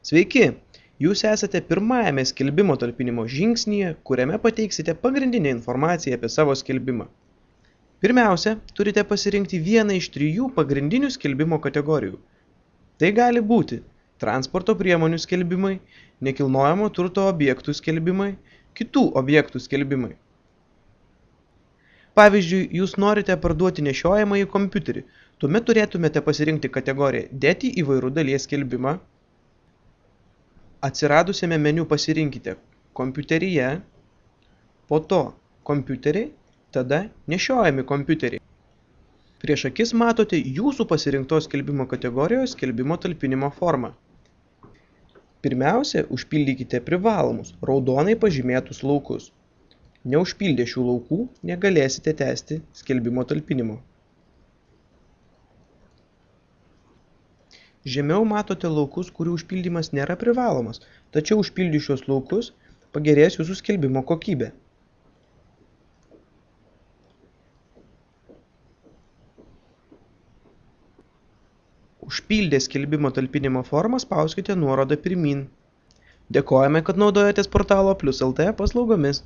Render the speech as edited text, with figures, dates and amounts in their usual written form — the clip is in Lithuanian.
Sveiki! Jūs esate pirmajame skelbimo talpinimo žingsnyje, kuriame pateiksite pagrindinę informaciją apie savo skelbimą. Pirmiausia, turite pasirinkti vieną iš 3 pagrindinių skelbimo kategorijų. Tai gali būti transporto priemonių skelbimai, nekilnojamo turto objektų skelbimai, kitų objektų skelbimai. Pavyzdžiui, jūs norite parduoti nešiojamąjį kompiuterį, tuomet turėtumėte pasirinkti kategoriją Dėti įvairių dalies skelbimą. Atsiradusiame meniu pasirinkite kompiuteryje, po to kompiuteriai, tada nešiojami kompiuteriai. Prieš akis matote jūsų pasirinktos skelbimo kategorijos skelbimo talpinimo formą. Pirmiausia, užpildykite privalomus, raudonai pažymėtus laukus. Neužpildę šių laukų negalėsite tęsti skelbimo talpinimo. Žemiau matote laukus, kurių užpildymas nėra privalomas, tačiau užpildžius šios laukus pagerės jūsų skelbimo kokybė. Užpildę skelbimo talpinimo formą spauskite nuorodą pirmyn. Dėkojame, kad naudojatės portalo Plius.lt paslaugomis.